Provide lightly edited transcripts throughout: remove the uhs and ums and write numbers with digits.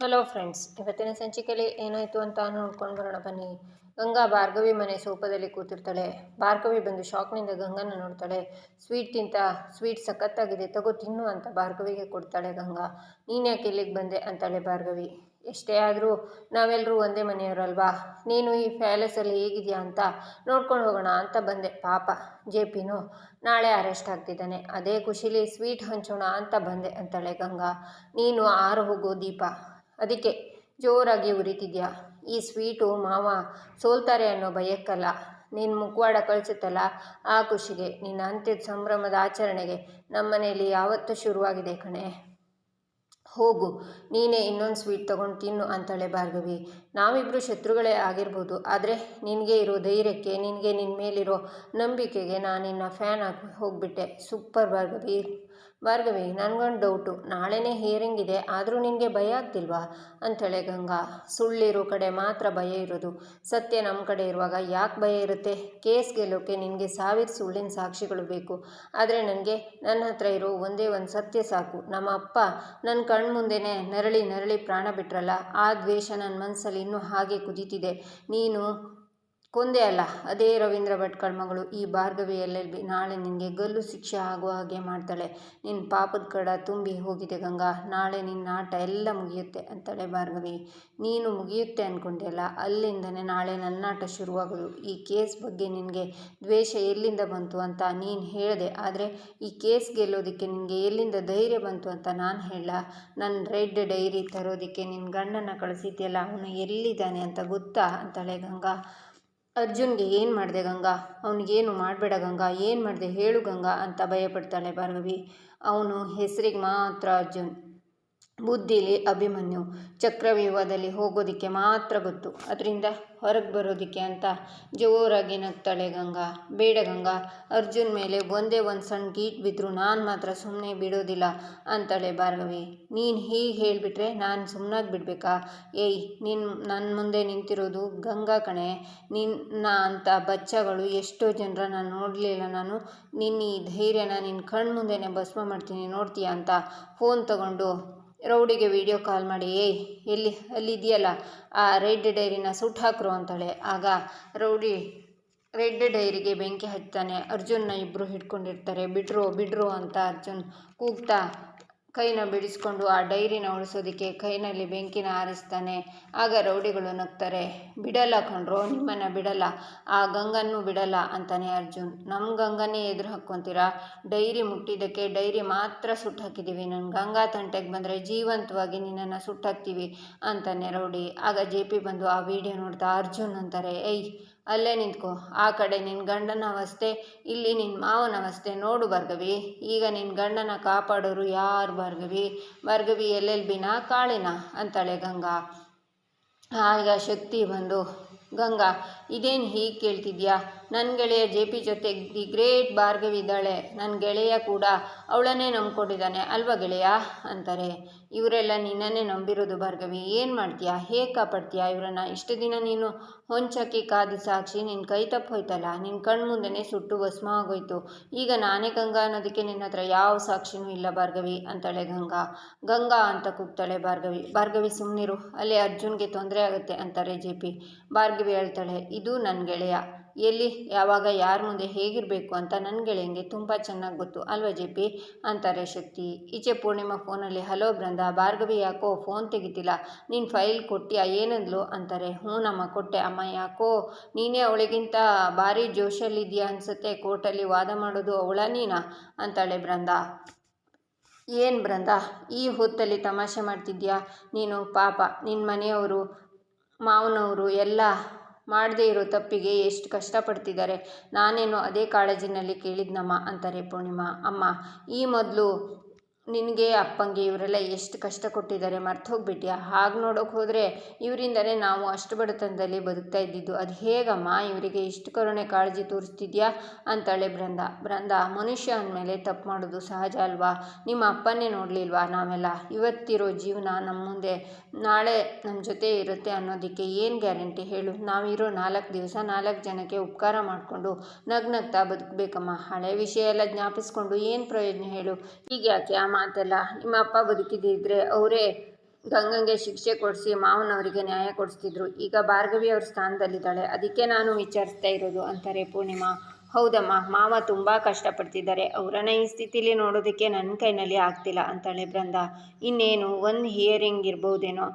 Hello friends, ಇವತ್ತಿನ ಸಂಚಿಕೆಯಲ್ಲಿ ಏನಾಯಿತು ಅಂತ ನೋಡ್ಕೊಂಡು ಬರೋಣ ಬನ್ನಿ. ಗಂಗಾ ಭಾರ್ಗವಿ ಮನೆ ಸೋಫಾದಲ್ಲಿ ಕೂತಿರ್ತಾಳೆ. ಭಾರ್ಗವಿ ಬಂದು ಶಾಕ್ನಿಂದ ಗಂಗನ ನೋಡ್ತಾಳೆ. ಸ್ವೀಟ್ ಸಖತ್ತಾಗಿದೆ, ತಗೋ ತಿನ್ನು ಅಂತ ಭಾರ್ಗವಿಗೆ ಕೊಡ್ತಾಳೆ ಗಂಗಾ. ನೀನ್ಯಾಕೆ ಇಲ್ಲಿಗೆ ಬಂದೆ ಅಂತಾಳೆ ಭಾರ್ಗವಿ. ಎಷ್ಟೇ ಆದರೂ ನಾವೆಲ್ಲರೂ ಒಂದೇ ಮನೆಯವರಲ್ವಾ, ನೀನು ಈ ಪ್ಯಾಲೇಸಲ್ಲಿ ಹೇಗಿದೆಯಾ ಅಂತ ನೋಡ್ಕೊಂಡು ಹೋಗೋಣ ಅಂತ ಬಂದೆ. ಪಾಪ ಜೆ.ಪಿನೂ ನಾಳೆ ಅರೆಸ್ಟ್ ಆಗ್ತಿದ್ದಾನೆ, ಅದೇ ಖುಷಿಲಿ ಸ್ವೀಟ್ ಹಂಚೋಣ ಅಂತ ಬಂದೆ ಅಂತಾಳೆ ಗಂಗಾ. ನೀನು ಆರು ಹೋಗೋ ದೀಪ, ಅದಕ್ಕೆ ಜೋರಾಗಿ ಉರಿತಿದ್ಯಾ. ಈ ಸ್ವೀಟು ಮಾವ ಸೋಲ್ತಾರೆ ಅನ್ನೋ ಭಯಕ್ಕಲ್ಲ, ನಿನ್ನ ಮುಖವಾಡ ಕಳಿಸುತ್ತಲ್ಲ ಆ ಖುಷಿಗೆ, ನಿನ್ನ ಅಂತ್ಯದ ಸಂಭ್ರಮದ ಆಚರಣೆಗೆ ನಮ್ಮನೇಲಿ ಯಾವತ್ತೂ ಶುರುವಾಗಿದೆ ಕಣೆ. ಹೋಗು, ನೀನೇ ಇನ್ನೊಂದು ಸ್ವೀಟ್ ತಗೊಂಡು ತಿನ್ನು ಅಂತಾಳೆ ಭಾರ್ಗವಿ. ನಾವಿಬ್ಬರು ಶತ್ರುಗಳೇ ಆಗಿರ್ಬೋದು, ಆದರೆ ನಿನಗೆ ಇರೋ ಧೈರ್ಯಕ್ಕೆ, ನಿನಗೆ ನಿನ್ನ ಮೇಲಿರೋ ನಂಬಿಕೆಗೆ ನಾನು ನಿನ್ನ ಫ್ಯಾನ್ ಆಗಿ ಹೋಗ್ಬಿಟ್ಟೆ. ಸೂಪರ್ ಭಾರ್ಗವಿ, ನನಗೊಂದು ಡೌಟು, ನಾಳೆನೇ ಹಿಯರಿಂಗ್ ಇದೆ, ಆದರೂ ನಿನಗೆ ಭಯ ಆಗ್ತಿಲ್ವಾ ಅಂತಾಳೆ ಗಂಗಾ. ಸುಳ್ಳಿರೋ ಕಡೆ ಮಾತ್ರ ಭಯ ಇರೋದು, ಸತ್ಯ ನಮ್ಮ ಕಡೆ ಇರುವಾಗ ಯಾಕೆ ಭಯ ಇರುತ್ತೆ? ಕೇಸ್ ಗೆಲ್ಲೋಕ್ಕೆ ನಿನಗೆ 1000 ಸುಳ್ಳಿನ ಸಾಕ್ಷಿಗಳು ಬೇಕು, ಆದರೆ ನನಗೆ ನನ್ನ ಹತ್ರ ಇರೋ ಒಂದೇ ಒಂದು ಸತ್ಯ ಸಾಕು. ನಮ್ಮ ಅಪ್ಪ ನನ್ನ ಕಣ್ಮುಂದೆನೇ ನರಳಿ ನರಳಿ ಪ್ರಾಣ ಬಿಟ್ರಲ್ಲ, ಆ ದ್ವೇಷ ನನ್ನ ಮನಸ್ಸಲ್ಲಿ ಇನ್ನೂ ಹಾಗೆ ಕುದೀತಿದೆ. ನೀನು ಕೊಂದೆ ಅಲ್ಲ, ಅದೇ ರವೀಂದ್ರ ಭಟ್ಕಳ ಮಗಳು ಈ ಭಾರ್ಗವಿ LLB ನಾಳೆ ನಿನಗೆ ಗಲ್ಲು ಶಿಕ್ಷೆ ಆಗುವ ಹಾಗೆ ಮಾಡ್ತಾಳೆ. ನಿನ್ನ ಪಾಪದ ಕಡ ತುಂಬಿ ಹೋಗಿದೆ ಗಂಗಾ, ನಾಳೆ ನಿನ್ನ ಆಟ ಎಲ್ಲ ಮುಗಿಯುತ್ತೆ ಅಂತಾಳೆ ಭಾರ್ಗವಿ. ನೀನು ಮುಗಿಯುತ್ತೆ ಅಂದ್ಕೊಂಡೆಯಲ್ಲ, ಅಲ್ಲಿಂದನೇ ನಾಳೆ ನನ್ನಾಟ ಶುರುವಾಗೋದು. ಈ ಕೇಸ್ ಬಗ್ಗೆ ನಿನಗೆ ದ್ವೇಷ ಎಲ್ಲಿಂದ ಬಂತು ಅಂತ ನೀನು ಹೇಳಿದೆ, ಆದರೆ ಈ ಕೇಸ್ ಗೆಲ್ಲೋದಕ್ಕೆ ನಿನಗೆ ಎಲ್ಲಿಂದ ಧೈರ್ಯ ಬಂತು ಅಂತ ನಾನು ಹೇಳ. ನನ್ನ ರೆಡ್ ಡೈರಿ ತರೋದಕ್ಕೆ ನಿನ್ನ ಗಂಡನ ಕಳಿಸಿದ್ಯಲ್ಲ, ಅವನು ಎಲ್ಲಿದ್ದಾನೆ ಅಂತ ಗೊತ್ತಾ ಅಂತಾಳೆ ಗಂಗಾ. ಅರ್ಜುನ್ಗೆ ಏನು ಮಾಡಿದೆ ಗಂಗಾ? ಅವನಿಗೇನು ಮಾಡಬೇಡ ಗಂಗಾ, ಏನು ಮಾಡಿದೆ ಹೇಳು ಗಂಗಾ ಅಂತ ಭಯಪಡ್ತಾಳೆ ಭಾರ್ಗವಿ. ಅವನು ಹೆಸರಿಗೆ ಮಾತ್ರ ಅರ್ಜುನ್, ಬುದ್ಧಿಲಿ ಅಭಿಮನ್ಯು, ಚಕ್ರವ್ಯೂಹದಲ್ಲಿ ಹೋಗೋದಕ್ಕೆ ಮಾತ್ರ ಗೊತ್ತು, ಅದರಿಂದ ಹೊರಗೆ ಬರೋದಕ್ಕೆ ಅಂತ ಜೋರಾಗಿ ನಗ್ತಾಳೆ ಗಂಗಾ. ಬೇಡ ಗಂಗಾ, ಅರ್ಜುನ್ ಮೇಲೆ ಒಂದೇ ಒಂದು ಸಣ್ಣ ಗೀಟ್ ಬಿದ್ದರೂ ನಾನು ಮಾತ್ರ ಸುಮ್ಮನೆ ಬಿಡೋದಿಲ್ಲ ಅಂತಾಳೆ ಭಾರ್ಗವಿ. ನೀನು ಹೀಗೆ ಹೇಳಿಬಿಟ್ರೆ ನಾನು ಸುಮ್ಮನಾಗಿ ಬಿಡಬೇಕಾ? ಏಯ್, ನನ್ನ ಮುಂದೆ ನಿಂತಿರೋದು ಗಂಗಾ ಕಣೆ, ನಿನ್ನ ಅಂತ ಬಚ್ಚಗಳು ಎಷ್ಟೋ ಜನರ ನಾನು ನೋಡಲಿಲ್ಲ. ನಾನು ನಿನ್ನ ಈ ಧೈರ್ಯನ ನಿನ್ನ ಕಣ್ಣು ಮುಂದೆನೇ ಭಸ್ಮ ಮಾಡ್ತೀನಿ, ನೋಡ್ತೀಯಾ ಅಂತ ಫೋನ್ ತಗೊಂಡು ರೌಡಿಗೆ ವಿಡಿಯೋ ಕಾಲ್ ಮಾಡಿ, ಏಯ್ ಅಲ್ಲಿದೆಯಲ್ಲ ಆ ರೆಡ್ ಡೈರಿನ ಸುಟ್ಟು ಹಾಕ್ರು ಅಂತಾಳೆ. ಆಗ ರೌಡಿ ರೆಡ್ ಡೈರಿಗೆ ಬೆಂಕಿ ಹಚ್ತಾನೆ. ಅರ್ಜುನ್ನ ಇಬ್ಬರು ಹಿಡ್ಕೊಂಡಿರ್ತಾರೆ. ಬಿಡ್ರು ಅಂತ ಅರ್ಜುನ್ ಕೂಗ್ತಾ ಕೈನ ಬಿಡಿಸ್ಕೊಂಡು ಆ ಡೈರಿನ ಉಳಿಸೋದಕ್ಕೆ ಕೈನಲ್ಲಿ ಬೆಂಕಿನ ಆರಿಸ್ತಾನೆ. ಆಗ ರೌಡಿಗಳು ನಗ್ತಾರೆ. ಬಿಡಲ್ಲ ಕಣ್ರೋ, ನಿಮ್ಮನ್ನು ಬಿಡಲ್ಲ, ಆ ಗಂಗನ್ನೂ ಬಿಡಲ್ಲ ಅಂತಾನೆ ಅರ್ಜುನ್. ನಮ್ಮ ಗಂಗನ್ನೇ ಎದುರು ಹಾಕ್ಕೊತೀರಾ? ಡೈರಿ ಮುಟ್ಟಿದ್ದಕ್ಕೆ ಡೈರಿ ಮಾತ್ರ ಸುಟ್ಟು ಹಾಕಿದ್ದೀವಿ, ನನ್ನ ಗಂಗಾ ತಂಟೆಗೆ ಬಂದರೆ ಜೀವಂತವಾಗಿ ನಿನ್ನನ್ನು ಸುಟ್ಟಾಕ್ತೀವಿ ಅಂತಾನೆ ರೌಡಿ. ಆಗ JP ಬಂದು ಆ ವಿಡಿಯೋ ನೋಡ್ತಾ ಅರ್ಜುನ್ ಅಂತಾರೆ, ಏಯ್ ಅಲ್ಲೇ ನಿಂತ್ಕೋ, ಆ ಕಡೆ ನಿನ್ನ ಗಂಡನ ಅವಸ್ಥೆ, ಇಲ್ಲಿ ನಿನ್ನ ಮಾವನ ಅವಸ್ಥೆ ನೋಡು ಭಾರ್ಗವಿ. ಈಗ ನಿನ್ನ ಗಂಡನ ಕಾಪಾಡೋರು ಯಾರು ಭಾರ್ಗವಿ? ಭಾರ್ಗವಿ LLBನ ಕಾಳಿನ ಅಂತಾಳೆ ಗಂಗಾ. ಆಗ ಶಕ್ತಿ ಬಂದು, ಗಂಗಾ ಇದೇನು ಹೀಗೆ ಕೇಳ್ತಿದ್ಯಾ? ನನ್ನ ಗೆಳೆಯ JP ಜೊತೆ ದಿ ಗ್ರೇಟ್ ಭಾರ್ಗವಿ ಇದ್ದಾಳೆ, ನನ್ನ ಗೆಳೆಯ ಕೂಡ ಅವಳನ್ನೇ ನಂಬ್ಕೊಂಡಿದ್ದಾನೆ ಅಲ್ವಾ ಗೆಳೆಯ ಅಂತಾರೆ. ಇವರೆಲ್ಲ ನಿನ್ನನ್ನೇ ನಂಬಿರೋದು ಭಾರ್ಗವಿ, ಏನು ಮಾಡ್ತೀಯಾ, ಹೇಗೆ ಕಾಪಾಡ್ತೀಯಾ ಇವರನ್ನು? ಇಷ್ಟು ದಿನ ನೀನು ಹೊಂಚಕ್ಕಿ ಕಾದ ಸಾಕ್ಷಿ ನಿನ್ನ ಕೈ ತಪ್ಪು ಹೋಯ್ತಲ್ಲ, ನಿನ್ನ ಕಣ್ಣು ಮುಂದೆನೇ ಸುಟ್ಟು ಭಸ್ಮ ಆಗೋಯ್ತು. ಈಗ ನಾನೇ ಗಂಗಾ ಅನ್ನೋದಕ್ಕೆ ನಿನ್ನ ಹತ್ರ ಯಾವ ಸಾಕ್ಷಿನೂ ಇಲ್ಲ ಭಾರ್ಗವಿ ಅಂತಾಳೆ ಗಂಗಾ. ಗಂಗಾ ಅಂತ ಕೂಗ್ತಾಳೆ ಭಾರ್ಗವಿ ಸುಮ್ಮನಿರು, ಅಲ್ಲಿ ಅರ್ಜುನ್ಗೆ ತೊಂದರೆ ಆಗುತ್ತೆ ಅಂತಾರೆ JP. ಭಾರ್ಗವಿ ಹೇಳ್ತಾಳೆ, ಇದು ನನ್ನ ಗೆಳೆಯ, ಎಲ್ಲಿ ಯಾವಾಗ ಯಾರ ಮುಂದೆ ಹೇಗಿರಬೇಕು ಅಂತ ನನ್ನ ಗೆಳೆಯಂಗೆ ತುಂಬ ಚೆನ್ನಾಗಿ ಗೊತ್ತು ಅಲ್ವಾ JP ಅಂತಾರೆ ಶಕ್ತಿ. ಈಚೆ ಪೂರ್ಣಿಮಾ ಫೋನಲ್ಲಿ, ಹಲೋ ಬೃಂದ, ಭಾರ್ಗವಿ ಯಾಕೋ ಫೋನ್ ತೆಗಿತಿಲ್ಲ, ನೀನು ಫೈಲ್ ಕೊಟ್ಟಿಯಾ, ಏನಂದ್ಲು ಅಂತಾರೆ. ಹ್ಞೂನಮ್ಮ ಕೊಟ್ಟೆ ಅಮ್ಮ, ಯಾಕೋ ನೀನೇ ಅವಳಿಗಿಂತ ಭಾರಿ ಜೋಶಲ್ಲಿದೆಯಾ ಅನಿಸುತ್ತೆ, ಕೋರ್ಟಲ್ಲಿ ವಾದ ಮಾಡೋದು ಅವಳ ನೀನಾ ಅಂತಾಳೆ ಬೃಂದ. ಏನು ಬೃಂದ ಈ ಹೊತ್ತಲ್ಲಿ ತಮಾಷೆ ಮಾಡ್ತಿದ್ಯಾ ನೀನು? ಪಾಪ ನಿನ್ನ ಮನೆಯವರು ಮಾವನವರು ಎಲ್ಲ ಮಾಡದೇ ಇರೋ ತಪ್ಪಿಗೆ ಎಷ್ಟು ಕಷ್ಟಪಡ್ತಿದ್ದಾರೆ, ನಾನೇನೋ ಅದೇ ಕಾಳಜಿನಲ್ಲಿ ಕೇಳಿದ್ನಮ್ಮ ಅಂತಾರೆ ಪೂರ್ಣಿಮಾ. ಅಮ್ಮ, ಈ ಮೊದಲು ನಿನಗೆ ಅಪ್ಪಂಗೆ ಇವರೆಲ್ಲ ಎಷ್ಟು ಕಷ್ಟ ಕೊಟ್ಟಿದ್ದಾರೆ ಮರ್ತು ಹೋಗ್ಬಿಟ್ಯಾ? ಹಾಗೆ ನೋಡೋಕೆ ಹೋದರೆ ಇವರಿಂದಲೇ ನಾವು ಅಷ್ಟು ಬಡತನದಲ್ಲಿ ಬದುಕ್ತಾ ಇದ್ದಿದ್ದು, ಅದು ಹೇಗಮ್ಮ ಇವರಿಗೆ ಇಷ್ಟು ಕರುಣೆ ಕಾಳಜಿ ತೋರಿಸ್ತಿದ್ಯಾ ಅಂತಾಳೆ ಬೃಂದ. ಮನುಷ್ಯ ಅಂದಮೇಲೆ ತಪ್ಪು ಮಾಡೋದು ಸಹಜ ಅಲ್ವಾ? ನಿಮ್ಮ ಅಪ್ಪನ್ನೇ ನೋಡಲಿಲ್ವಾ ನಾವೆಲ್ಲ? ಇವತ್ತಿರೋ ಜೀವನ ನಮ್ಮ ಮುಂದೆ ನಾಳೆ ನಮ್ಮ ಜೊತೆ ಇರುತ್ತೆ ಅನ್ನೋದಕ್ಕೆ ಏನು ಗ್ಯಾರಂಟಿ ಹೇಳು? ನಾವಿರೋ 4 ದಿವಸ 4 ಜನಕ್ಕೆ ಉಪಕಾರ ಮಾಡಿಕೊಂಡು ನಗ್ನಗ್ತಾ ಬದುಕಬೇಕಮ್ಮ. ಹಳೆ ವಿಷಯ ಎಲ್ಲ ಜ್ಞಾಪಿಸ್ಕೊಂಡು ಏನು ಪ್ರಯೋಜನ ಹೇಳು? ಹೀಗೆ ಯಾಕೆ ಆ ಮಾತೆಲ್ಲ? ನಿಮ್ಮ ಅಪ್ಪ ಬದುಕಿದ್ದಿದ್ರೆ ಅವರೇ ಗಂಗಂಗೆ ಶಿಕ್ಷೆ ಕೊಡಿಸಿ ಮಾವನವರಿಗೆ ನ್ಯಾಯ ಕೊಡಿಸ್ತಿದ್ರು. ಈಗ ಭಾರ್ಗವಿ ಅವ್ರ ಸ್ಥಾನದಲ್ಲಿದ್ದಾಳೆ, ಅದಕ್ಕೆ ನಾನು ವಿಚಾರಿಸ್ತಾ ಇರೋದು ಅಂತಾರೆ ಪೂರ್ಣಿಮಾ. ಹೌದಮ್ಮ, ಮಾವ ತುಂಬ ಕಷ್ಟಪಡ್ತಿದ್ದಾರೆ. ಅವರನ್ನು ಈ ಸ್ಥಿತಿಲಿ ನೋಡೋದಕ್ಕೆ ನನ್ನ ಕೈನಲ್ಲಿ ಆಗ್ತಿಲ್ಲ ಅಂತಾಳೆ ಬೃಂದ. ಇನ್ನೇನು ಒಂದು ಹಿಯರಿಂಗ್ ಇರ್ಬೋದೇನೋ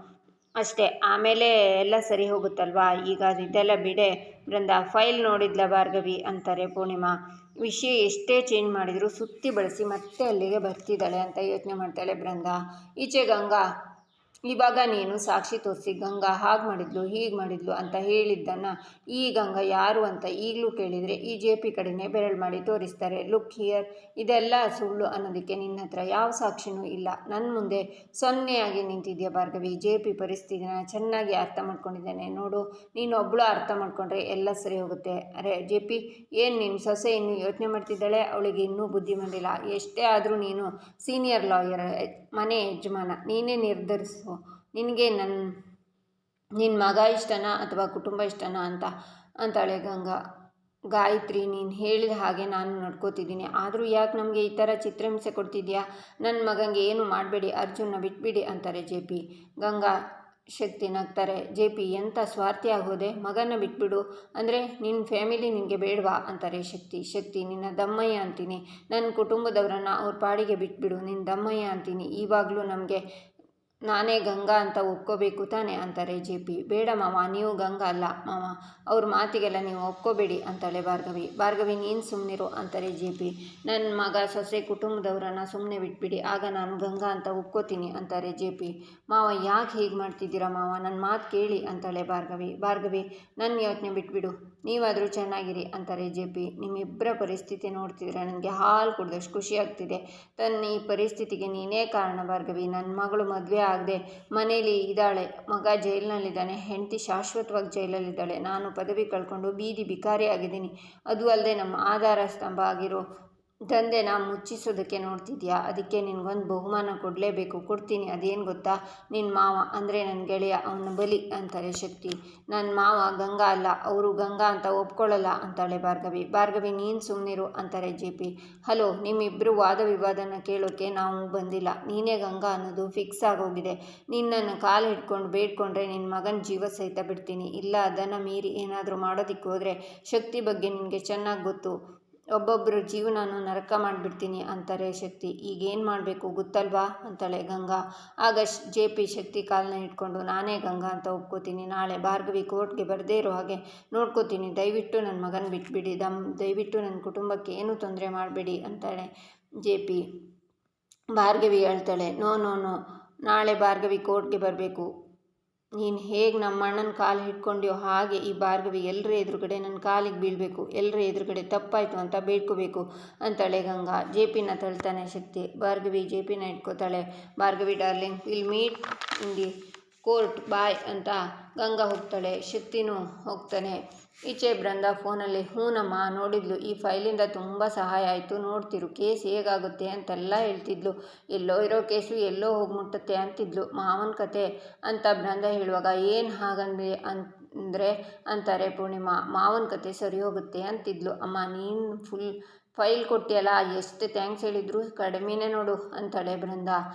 ಅಷ್ಟೇ, ಆಮೇಲೆ ಎಲ್ಲ ಸರಿ ಹೋಗುತ್ತಲ್ವಾ. ಈಗ ಇದೆಲ್ಲ ಬಿಡೆ ಬೃಂದ. ಫೈಲ್ ನೋಡಿದ್ಲ ಭಾರ್ಗವಿ ಅಂತಾರೆ ಪೂರ್ಣಿಮಾ. ವಿಷಯ ಎಷ್ಟೇ ಚೇಂಜ್ ಮಾಡಿದರೂ ಸುತ್ತಿ ಬಳಸಿ ಮತ್ತೆ ಅಲ್ಲಿಗೆ ಬರ್ತಿದ್ದಾಳೆ ಅಂತ ಯೋಚನೆ ಮಾಡ್ತಾಳೆ ಬೃಂದ. ಈಚೆ ಗಂಗಾ, ಇವಾಗ ನೀನು ಸಾಕ್ಷಿ ತೋರಿಸಿ ಗಂಗಾ ಹಾಗೆ ಮಾಡಿದ್ಲು ಹೀಗೆ ಮಾಡಿದ್ಲು ಅಂತ ಹೇಳಿದ್ದನ್ನು ಈ ಗಂಗಾ ಯಾರು ಅಂತ ಈಗಲೂ ಕೇಳಿದರೆ ಈ ಜೆ ಪಿ ಕಡೆನೇ ಬೆರಳು ಮಾಡಿ ತೋರಿಸ್ತಾರೆ. ಲುಕ್ ಹಿಯರ್, ಇದೆಲ್ಲ ಸುಳ್ಳು ಅನ್ನೋದಕ್ಕೆ ನಿನ್ನ ಹತ್ರ ಯಾವ ಸಾಕ್ಷಿನೂ ಇಲ್ಲ. ನನ್ನ ಮುಂದೆ ಸೊನ್ನೆಯಾಗಿ ನಿಂತಿದ್ಯಾ ಭಾರ್ಗವಿ. ಜೆ ಪಿ ಪರಿಸ್ಥಿತಿನ ಚೆನ್ನಾಗಿ ಅರ್ಥ ಮಾಡ್ಕೊಂಡಿದ್ದೇನೆ ನೋಡು. ನೀನೊಬ್ಬಳು ಅರ್ಥ ಮಾಡ್ಕೊಂಡ್ರೆ ಎಲ್ಲ ಸರಿ ಹೋಗುತ್ತೆ. ಅರೆ ಜೆ ಪಿ, ಏನು ನಿನ್ನ ಸೊಸೆ ಇನ್ನೂ ಯೋಚನೆ ಮಾಡ್ತಿದ್ದಾಳೆ? ಅವಳಿಗೆ ಇನ್ನೂ ಬುದ್ಧಿ ಬಂದಿಲ್ಲ. ಎಷ್ಟೇ ಆದರೂ ನೀನು ಸೀನಿಯರ್ ಲಾಯರ್, ಮನೆ ಯಜಮಾನ, ನೀನೇ ನಿರ್ಧರಿಸು. ನಿನಗೆ ನಿನ್ನ ಮಗ ಇಷ್ಟನಾ ಅಥವಾ ಕುಟುಂಬ ಇಷ್ಟನಾ ಅಂತಾಳೆ ಗಂಗಾ. ಗಾಯತ್ರಿ, ನೀನು ಹೇಳಿದ ಹಾಗೆ ನಾನು ನಡ್ಕೋತಿದ್ದೀನಿ. ಆದರೂ ಯಾಕೆ ನಮಗೆ ಈ ಥರ ಚಿತ್ರಹಿಂಸೆ ಕೊಡ್ತಿದ್ಯಾ? ನನ್ನ ಮಗನಿಗೆ ಏನು ಮಾಡಬೇಡಿ, ಅರ್ಜುನ್ನ ಬಿಟ್ಬಿಡಿ ಅಂತಾರೆ ಜೆ ಪಿ. ಗಂಗಾ ಶಕ್ತಿ ನಗ್ತಾರೆ. ಜೆ ಪಿ, ಎಂಥ ಸ್ವಾರ್ಥಿ ಆಗೋದೆ, ಮಗನ ಬಿಟ್ಬಿಡು ಅಂದರೆ ನಿನ್ನ ಫ್ಯಾಮಿಲಿ ನಿನಗೆ ಬೇಡವಾ ಅಂತಾರೆ ಶಕ್ತಿ. ನಿನ್ನ ದಮ್ಮಯ್ಯ ಅಂತೀನಿ. ನನ್ನ ಕುಟುಂಬದವರನ್ನು ಅವ್ರ ಪಾಡಿಗೆ ಬಿಟ್ಬಿಡು, ನಿನ್ನ ದಮ್ಮಯ್ಯ ಅಂತೀನಿ. ಈವಾಗಲೂ ನಮಗೆ ನಾನೇ ಗಂಗಾ ಅಂತ ಒಪ್ಕೋಬೇಕು ತಾನೆ ಅಂತಾರೆ ಜೆ ಪಿ. ಬೇಡ ಮಾವ, ನೀವು ಗಂಗಾ ಅಲ್ಲ ಮಾವ, ಅವ್ರ ಮಾತಿಗೆಲ್ಲ ನೀವು ಒಪ್ಕೋಬೇಡಿ ಅಂತಾಳೆ ಭಾರ್ಗವಿ ನೀನು ಸುಮ್ಮನಿರು ಅಂತಾರೆ ಜೆ ಪಿ. ನನ್ನ ಮಗ ಸೊಸೆ ಕುಟುಂಬದವರನ್ನು ಸುಮ್ಮನೆ ಬಿಟ್ಬಿಡಿ, ಆಗ ನಾನು ಗಂಗಾ ಅಂತ ಒಪ್ಕೋತೀನಿ ಅಂತಾರೆ ಜೆ ಪಿ. ಮಾವ ಯಾಕೆ ಹೀಗೆ ಮಾಡ್ತಿದ್ದೀರಾ ಮಾವ, ನನ್ನ ಮಾತು ಕೇಳಿ ಅಂತಾಳೆ ಭಾರ್ಗವಿ ನನ್ನ ಯೋಚನೆ ಬಿಟ್ಬಿಡು, ನೀವಾದರೂ ಚೆನ್ನಾಗಿರಿ ಅಂತಾರೆ ಜೆ ಪಿ. ನಿಮ್ಮಿಬ್ಬರ ಪರಿಸ್ಥಿತಿ ನೋಡ್ತಿದ್ರೆ ನನಗೆ ಹಾಲು ಕುಡ್ದಷ್ಟು ಖುಷಿ ಆಗ್ತಿದೆ. ಈ ಪರಿಸ್ಥಿತಿಗೆ ನೀನೇ ಕಾರಣ ಭಾರ್ಗವಿ. ನನ್ನ ಮಗಳು ಮದುವೆ ಆಗದೆ ಮನೇಲಿ ಇದ್ದಾಳೆ, ಮಗ ಜೈಲಿನಲ್ಲಿದ್ದಾನೆ, ಹೆಂಡತಿ ಶಾಶ್ವತವಾಗಿ ಜೈಲಲ್ಲಿದ್ದಾಳೆ, ನಾನು ಪದವಿ ಕಳ್ಕೊಂಡು ಬೀದಿ ಬಿಕಾರಿ ಆಗಿದ್ದೀನಿ. ಅದು ಅಲ್ಲದೆ ನಮ್ಮ ಆಧಾರ ಸ್ತಂಭ ಆಗಿರೋ ದಂಧೆನ ಮುಚ್ಚಿಸೋದಕ್ಕೆ ನೋಡ್ತಿದ್ಯಾ. ಅದಕ್ಕೆ ನಿನಗೊಂದು ಬಹುಮಾನ ಕೊಡಲೇಬೇಕು, ಕೊಡ್ತೀನಿ. ಅದೇನು ಗೊತ್ತಾ? ನಿನ್ನ ಮಾವ ಅಂದರೆ ನನ್ನ ಗೆಳೆಯ, ಅವನ ಬಲಿ ಅಂತಾರೆ ಶಕ್ತಿ. ನನ್ನ ಮಾವ ಗಂಗಾ ಅಲ್ಲ, ಅವರು ಗಂಗಾ ಅಂತ ಒಪ್ಕೊಳ್ಳಲ್ಲ ಅಂತಾಳೆ ಭಾರ್ಗವಿ ನೀನು ಸುಮ್ಮನಿರು ಅಂತಾರೆ ಜೆ ಪಿ. ಹಲೋ, ನಿಮ್ಮಿಬ್ಬರು ವಾದ ವಿವಾದನ ಕೇಳೋಕ್ಕೆ ನಾವು ಬಂದಿಲ್ಲ. ನೀನೇ ಗಂಗಾ ಅನ್ನೋದು ಫಿಕ್ಸ್ ಆಗೋಗಿದೆ. ನಿನ್ನನ್ನು ಕಾಲು ಹಿಡ್ಕೊಂಡು ಬೇಡ್ಕೊಂಡ್ರೆ ನಿನ್ನ ಮಗನ ಜೀವ ಸಹಿತ ಬಿಡ್ತೀನಿ. ಇಲ್ಲ ಅದನ್ನು ಮೀರಿ ಏನಾದರೂ ಮಾಡೋದಕ್ಕೆ ಹೋದರೆ ಶಕ್ತಿ ಬಗ್ಗೆ ನಿನಗೆ ಚೆನ್ನಾಗಿ ಗೊತ್ತು, ಒಬ್ಬೊಬ್ಬರ ಜೀವನನೂ ನರಕ ಮಾಡಿಬಿಡ್ತೀನಿ ಅಂತಾರೆ ಶಕ್ತಿ. ಈಗೇನು ಮಾಡಬೇಕು ಗೊತ್ತಲ್ವಾ ಅಂತಾಳೆ ಗಂಗಾ. ಆಗ ಜೆ ಪಿ ಶಕ್ತಿ ಕಾಲನ್ನ ಇಟ್ಕೊಂಡು ನಾನೇ ಗಂಗಾ ಅಂತ ಒಪ್ಕೋತೀನಿ. ನಾಳೆ ಭಾರ್ಗವಿ ಕೋರ್ಟ್ಗೆ ಬರದೇ ಇರೋ ಹಾಗೆ ನೋಡ್ಕೋತೀನಿ. ದಯವಿಟ್ಟು ನನ್ನ ಮಗನ ಬಿಟ್ಬಿಡಿ. ದಯವಿಟ್ಟು ನನ್ನ ಕುಟುಂಬಕ್ಕೆ ಏನೂ ತೊಂದರೆ ಮಾಡಬೇಡಿ ಅಂತಾಳೆ ಜೆ ಪಿ. ಭಾರ್ಗವಿ ಹೇಳ್ತಾಳೆ, ನೋ, ನಾಳೆ ಭಾರ್ಗವಿ ಕೋರ್ಟ್ಗೆ ಬರಬೇಕು. ನೀನು ಹೇಗೆ ನಮ್ಮ ಅಣ್ಣನ ಕಾಲು ಹಿಡ್ಕೊಂಡ್ಯೋ ಹಾಗೆ ಈ ಭಾರ್ಗವಿ ಎಲ್ಲರ ಎದುರುಗಡೆ ನನ್ನ ಕಾಲಿಗೆ ಬೀಳಬೇಕು, ಎಲ್ಲರ ಎದುರುಗಡೆ ತಪ್ಪಾಯಿತು ಅಂತ ಬೇಡ್ಕೋಬೇಕು ಅಂತಾಳೆ ಗಂಗಾ. ಜೆ ಪಿನ ತಳ್ತಾನೆ ಶಕ್ತಿ. ಭಾರ್ಗವಿ ಜೆ ಪಿನ ಇಟ್ಕೋತಾಳೆ. Bhargavi darling, will meet in the court, bye ಅಂತ ಗಂಗಾ ಹೋಗ್ತಾಳೆ. ಶಕ್ತಿನೂ ಹೋಗ್ತಾನೆ. ಈಚೆ ಬೃಂದ ಫೋನಲ್ಲಿ, ಹೂನಮ್ಮ ನೋಡಿದ್ಲು, ಈ ಫೈಲಿಂದ ತುಂಬ ಸಹಾಯ ಆಯಿತು, ನೋಡ್ತಿರು ಕೇಸ್ ಹೇಗಾಗುತ್ತೆ ಅಂತೆಲ್ಲ ಹೇಳ್ತಿದ್ಲು. ಎಲ್ಲೋ ಇರೋ ಕೇಸು ಎಲ್ಲೋ ಹೋಗಿ ಮುಟ್ಟುತ್ತೆ ಅಂತಿದ್ಲು. ಮಾವನ ಕತೆ ಅಂತ ಬೃಂದ ಹೇಳುವಾಗ ಏನು ಹಾಗಂದ್ರೆ ಅಂದರೆ ಅಂತಾರೆ ಪೂರ್ಣಿಮಾ. ಮಾವನ ಕತೆ ಸರಿ ಹೋಗುತ್ತೆ ಅಂತಿದ್ಲು. ಅಮ್ಮ ನೀನು ಫೈಲ್ ಕೊಟ್ಟಿಯಲ್ಲ, ಎಷ್ಟು ಥ್ಯಾಂಕ್ಸ್ ಹೇಳಿದ್ರು ಕಡಿಮೆನೇ ನೋಡು ಅಂತಾಳೆ ಬೃಂದ.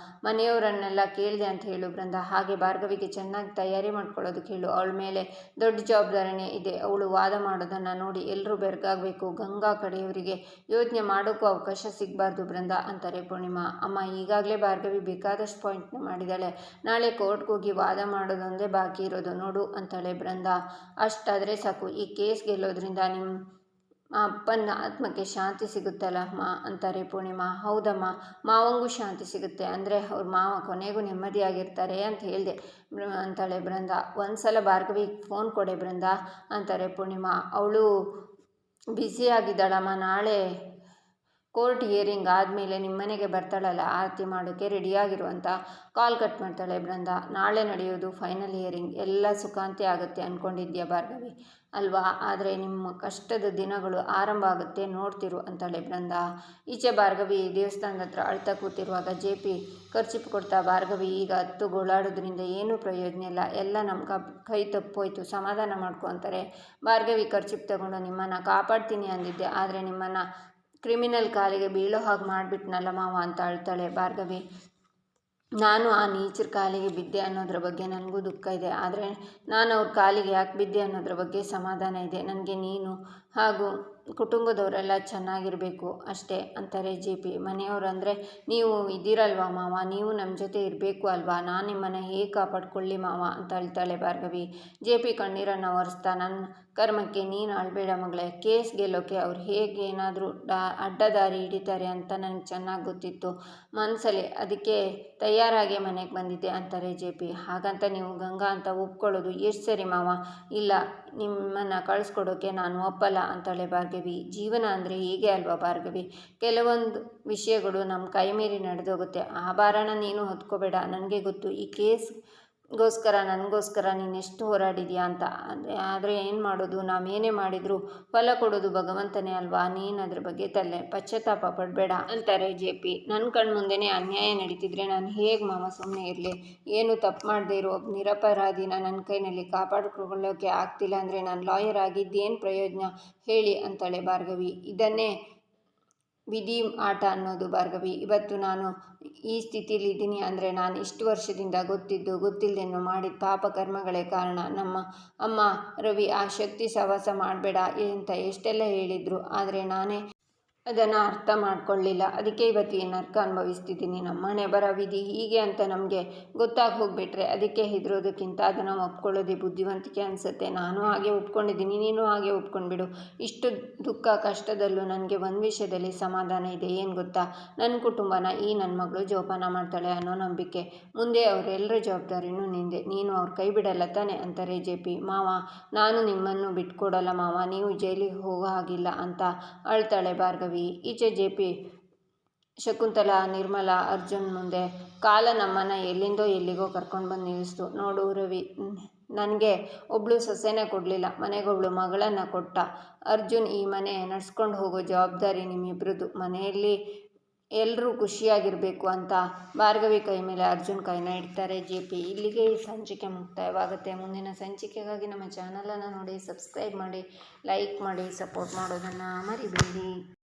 ಮನೆಯವರನ್ನೆಲ್ಲ ಕೇಳಿದೆ ಅಂತ ಹೇಳು ಬೃಂದ. ಹಾಗೆ ಭಾರ್ಗವಿಗೆ ಚೆನ್ನಾಗಿ ತಯಾರಿ ಮಾಡ್ಕೊಳ್ಳೋದಕ್ಕೆ ಹೇಳು, ಅವಳ ಮೇಲೆ ದೊಡ್ಡ ಜವಾಬ್ದಾರಿನೇ ಇದೆ. ಅವಳು ವಾದ ಮಾಡೋದನ್ನು ನೋಡಿ ಎಲ್ಲರೂ ಬೆರಗಾಗಬೇಕು. ಗಂಗಾ ಕಡೆಯವರಿಗೆ ಯೋಚನೆ ಮಾಡೋಕ್ಕೂ ಅವಕಾಶ ಸಿಗಬಾರ್ದು ಬೃಂದ ಅಂತಾರೆ ಪೂರ್ಣಿಮಾ. ಅಮ್ಮ ಈಗಾಗಲೇ ಭಾರ್ಗವಿ ಬೇಕಾದಷ್ಟು ಪಾಯಿಂಟ್ನ ಮಾಡಿದ್ದಾಳೆ, ನಾಳೆ ಕೋರ್ಟ್ಗೆ ಹೋಗಿ ವಾದ ಮಾಡೋದೊಂದೇ ಬಾಕಿ ಇರೋದು ನೋಡು ಅಂತಾಳೆ ಬೃಂದ. ಅಷ್ಟಾದರೆ ಸಾಕು, ಈ ಕೇಸ್ ಗೆಲ್ಲೋದ್ರಿಂದ ನಿಮ್ಮ ಅಪ್ಪನ ಆತ್ಮಕ್ಕೆ ಶಾಂತಿ ಸಿಗುತ್ತಲ್ಲಮ್ಮ ಅಂತಾರೆ ಪೂರ್ಣಿಮಾ. ಹೌದಮ್ಮ, ಮಾವಂಗೂ ಶಾಂತಿ ಸಿಗುತ್ತೆ, ಅಂದರೆ ಅವ್ರ ಮಾವ ಕೊನೆಗೂ ನೆಮ್ಮದಿಯಾಗಿರ್ತಾರೆ ಅಂತ ಹೇಳಿದೆ ಅಂತಾಳೆ ಬೃಂದ. ಒಂದು ಸಲ ಭಾರ್ಗವಿಗೆ ಫೋನ್ ಕೊಡೆ ಬೃಂದ ಅಂತಾರೆ ಪೂರ್ಣಿಮಾ. ಅವಳು ಬ್ಯುಸಿಯಾಗಿದ್ದಾಳಮ್ಮ, ನಾಳೆ ಕೋರ್ಟ್ ಹಿಯರಿಂಗ್ ಆದಮೇಲೆ ನಿಮ್ಮನೆಗೆ ಬರ್ತಾಳಲ್ಲ, ಆರತಿ ಮಾಡೋಕ್ಕೆ ರೆಡಿಯಾಗಿರು ಅಂತ ಕಾಲ್ ಕಟ್ ಮಾಡ್ತಾಳೆ ಬೃಂದ. ನಾಳೆ ನಡೆಯೋದು ಫೈನಲ್ ಹಿಯರಿಂಗ್, ಎಲ್ಲ ಸುಖಾಂತಿ ಆಗುತ್ತೆ ಅಂದ್ಕೊಂಡಿದ್ಯಾ ಭಾರ್ಗವಿ ಅಲ್ವಾ? ಆದರೆ ನಿಮ್ಮ ಕಷ್ಟದ ದಿನಗಳು ಆರಂಭ ಆಗುತ್ತೆ, ನೋಡ್ತಿರು ಅಂತಾಳೆ ಬೃಂದ. ಈಚೆ ಭಾರ್ಗವಿ ದೇವಸ್ಥಾನದ ಹತ್ರ ಅಳ್ತಾ ಕೂತಿರುವಾಗ ಜೆ ಪಿ ಖರ್ಚಿಪ್ ಕೊಡ್ತಾ, ಭಾರ್ಗವಿ ಈಗ ಹತ್ತು ಗೋಳಾಡೋದ್ರಿಂದ ಏನೂ ಪ್ರಯೋಜನ ಇಲ್ಲ, ಎಲ್ಲ ನಮ್ಮ ಕೈ ತಪ್ಪೋಯ್ತು, ಸಮಾಧಾನ ಮಾಡ್ಕೊ ಅಂತಾರೆ. ಭಾರ್ಗವಿ ಖರ್ಚಿಪ್ ತಗೊಂಡು, ನಿಮ್ಮನ್ನು ಕಾಪಾಡ್ತೀನಿ ಅಂದಿದ್ದೆ, ಆದರೆ ನಿಮ್ಮನ್ನು ಕ್ರಿಮಿನಲ್ ಕಾಲಿಗೆ ಬೀಳೋ ಹಾಗೆ ಮಾಡಿಬಿಟ್ನಲ್ಲ ಮಾವ ಅಂತ ಅಳ್ತಾಳೆ ಭಾರ್ಗವಿ. ನಾನು ಆ ನೀಚರ ಕಾಲಿಗೆ ಬಿದ್ದೆ ಅನ್ನೋದ್ರ ಬಗ್ಗೆ ನನಗೂ ದುಃಖ ಇದೆ. ಆದರೆ ನಾನು ಅವ್ರ ಕಾಲಿಗೆ ಯಾಕೆ ಬಿದ್ದೆ ಅನ್ನೋದ್ರ ಬಗ್ಗೆ ಸಮಾಧಾನ ಇದೆ. ನನಗೆ ನೀನು ಹಾಗೂ ಕುಟುಂಬದವರೆಲ್ಲ ಚೆನ್ನಾಗಿರಬೇಕು ಅಷ್ಟೇ ಅಂತಾರೆ JP. ಮನೆಯವರು ಅಂದರೆ ನೀವು ಇದ್ದೀರಲ್ವಾ ಮಾವ, ನೀವು ನಮ್ಮ ಜೊತೆ ಇರಬೇಕು ಅಲ್ವಾ, ನಾನು ನಿಮ್ಮನ್ನು ಹೇಗೆ ಕಾಪಾಡ್ಕೊಳ್ಳಿ ಮಾವ ಅಂತ ಅಳ್ತಾಳೆ ಭಾರ್ಗವಿ. JP ಕಣ್ಣೀರನ್ನು ಒರೆಸ್ತಾ, ನನ್ನ ಕರ್ಮಕ್ಕೆ ನೀನು ಅಳಬೇಡ ಮಗಳೇ, ಕೇಸ್ ಗೆಲ್ಲೋಕ್ಕೆ ಅವ್ರು ಹೇಗೆ ಏನಾದರೂ ಅಡ್ಡ ದಾರಿ ಹಿಡಿತಾರೆ ಅಂತ ನನಗೆ ಚೆನ್ನಾಗಿ ಗೊತ್ತಿತ್ತು ಮನಸ್ಸಲ್ಲಿ, ಅದಕ್ಕೆ ತಯಾರಾಗಿ ಮನೆಗೆ ಬಂದಿದ್ದೆ ಅಂತಾರೆ JP. ಹಾಗಂತ ನೀವು ಗಂಗಾ ಅಂತ ಒಪ್ಕೊಳ್ಳೋದು ಎಷ್ಟು ಸರಿ ಮಾವ? ಇಲ್ಲ, ನಿಮ್ಮನ್ನು ಕಳಿಸ್ಕೊಡೋಕ್ಕೆ ನಾನು ಒಪ್ಪಲ್ಲ ಅಂತಾಳೆ ಭಾರ್ಗವಿ. ಜೀವನ ಅಂದರೆ ಹೀಗೆ ಅಲ್ವಾ ಭಾರ್ಗವಿ, ಕೆಲವೊಂದು ವಿಷಯಗಳು ನಮ್ಮ ಕೈ ಮೀರಿ ನಡೆದೋಗುತ್ತೆ. ಆ ಭಾರನ ನೀನು ಹೊತ್ಕೋಬೇಡ. ನನಗೆ ಗೊತ್ತು ಈ ಕೇಸ್ಗೋಸ್ಕರ ನನಗೋಸ್ಕರ ನೀನೆಷ್ಟು ಹೋರಾಡಿದ್ಯಾ ಅಂತ. ಆದರೆ ಏನು ಮಾಡೋದು, ನಾವೇನೇ ಮಾಡಿದರೂ ಫಲ ಕೊಡೋದು ಭಗವಂತನೇ ಅಲ್ವಾ, ನೀನು ಅದ್ರ ಬಗ್ಗೆ ಪಶ್ಚಾತ್ತಾಪ ಪಡಬೇಡ ಅಂತಾರೆ JP. ನನ್ನ ಕಣ್ಮುಂದೆನೇ ಅನ್ಯಾಯ ನಡೀತಿದ್ರೆ ನಾನು ಹೇಗೆ ಮಾವ ಸುಮ್ಮನೆ ಇರಲಿ? ಏನು ತಪ್ಪು ಮಾಡದೇ ಇರೋ ಒಬ್ಬ ನಿರಪರಾಧಿನ ನನ್ನ ಕೈನಲ್ಲಿ ಕಾಪಾಡಿಕೊಳ್ಳೋಕ್ಕೆ ಆಗ್ತಿಲ್ಲ ಅಂದರೆ ನಾನು ಲಾಯರ್ ಆಗಿದ್ದೇನು ಪ್ರಯೋಜನ ಹೇಳಿ ಅಂತಾಳೆ ಭಾರ್ಗವಿ. ಇದನ್ನೇ ವಿಧಿ ಆಟ ಅನ್ನೋದು ಭಾರ್ಗವಿ. ಇವತ್ತು ನಾನು ಈ ಸ್ಥಿತಿಲಿದ್ದೀನಿ ಅಂದರೆ ನಾನು ಇಷ್ಟು ವರ್ಷದಿಂದ ಗೊತ್ತಿದ್ದು ಗೊತ್ತಿಲ್ಲದೇನೋ ಮಾಡಿದ ಪಾಪ ಕರ್ಮಗಳೇ ಕಾರಣ. ನಮ್ಮ ಅಮ್ಮ ರವಿ ಆ ಶಕ್ತಿ ಸಹವಾಸ ಮಾಡಬೇಡ ಅಂತ ಎಷ್ಟೆಲ್ಲ ಹೇಳಿದರು, ಆದರೆ ನಾನೇ ಅದನ್ನು ಅರ್ಥ ಮಾಡ್ಕೊಳ್ಳಿಲ್ಲ. ಅದಕ್ಕೆ ಇವತ್ತು ಈ ನರ್ಕ ಅನುಭವಿಸ್ತಿದ್ದೀನಿ. ನಮ್ಮ ಹಣೆ ಬರ ವಿಧಿ ಹೀಗೆ ಅಂತ ನಮಗೆ ಗೊತ್ತಾಗಿ ಹೋಗ್ಬಿಟ್ರೆ ಅದಕ್ಕೆ ಹೆದರೋದಕ್ಕಿಂತ ಅದನ್ನು ಒಪ್ಕೊಳ್ಳೋದೇ ಬುದ್ಧಿವಂತಿಕೆ ಅನಿಸುತ್ತೆ. ನಾನು ಹಾಗೆ ಒಪ್ಕೊಂಡಿದ್ದೀನಿ, ನೀನು ಹಾಗೆ ಒಪ್ಕೊಂಡ್ಬಿಡು. ಇಷ್ಟು ದುಃಖ ಕಷ್ಟದಲ್ಲೂ ನನಗೆ ಒಂದು ವಿಷಯದಲ್ಲಿ ಸಮಾಧಾನ ಇದೆ. ಏನು ಗೊತ್ತಾ? ನನ್ನ ಕುಟುಂಬನ ನನ್ನ ಮಗಳು ಜೋಪಾನ ಮಾಡ್ತಾಳೆ ಅನ್ನೋ ನಂಬಿಕೆ. ಮುಂದೆ ಅವರೆಲ್ಲರ ಜವಾಬ್ದಾರಿನೂ ನಿಂದೆ. ನೀನು ಅವ್ರ ಕೈ ಬಿಡಲ್ಲ ತಾನೆ ಅಂತಾರೆ JP. ಮಾವ, ನಾನು ನಿಮ್ಮನ್ನು ಬಿಟ್ಕೊಡಲ್ಲ ಮಾವ, ನೀವು ಜೈಲಿಗೆ ಹೋಗೋ ಹಾಗಿಲ್ಲ ಅಂತ ಅಳ್ತಾಳೆ ಭಾರ್ಗವಿ. ಈಚೆ JP ಶಕುಂತಲಾ, ನಿರ್ಮಲಾ, ಅರ್ಜುನ್ ಮುಂದೆ ಕಾಲ ನಮ್ಮನ್ನು ಎಲ್ಲಿಂದೋ ಎಲ್ಲಿಗೋ ಕರ್ಕೊಂಡು ಬಂದು ನಿಲ್ಲಿಸ್ತು. ನೋಡು ರವಿ, ನನಗೆ ಒಬ್ಳು ಸೊಸೆನೇ ಕೊಡಲಿಲ್ಲ, ಮನೆಗೊಬ್ಳು ಮಗಳನ್ನು ಕೊಟ್ಟ. ಅರ್ಜುನ್, ಈ ಮನೆ ನಡ್ಸ್ಕೊಂಡು ಹೋಗೋ ಜವಾಬ್ದಾರಿ ನಿಮ್ಮಿಬ್ರದ್ದು. ಮನೆಯಲ್ಲಿ ಎಲ್ಲರೂ ಖುಷಿಯಾಗಿರಬೇಕು ಅಂತ ಭಾರ್ಗವಿ ಕೈ ಮೇಲೆ ಅರ್ಜುನ್ ಕೈನ ಇಡ್ತಾರೆ JP. ಇಲ್ಲಿಗೆ ಈ ಸಂಚಿಕೆ ಮುಕ್ತಾಯವಾಗುತ್ತೆ. ಮುಂದಿನ ಸಂಚಿಕೆಗಾಗಿ ನಮ್ಮ ಚಾನಲನ್ನು ನೋಡಿ, ಸಬ್ಸ್ಕ್ರೈಬ್ ಮಾಡಿ, ಲೈಕ್ ಮಾಡಿ, ಸಪೋರ್ಟ್ ಮಾಡೋದನ್ನು ಮರಿಬೇಡಿ.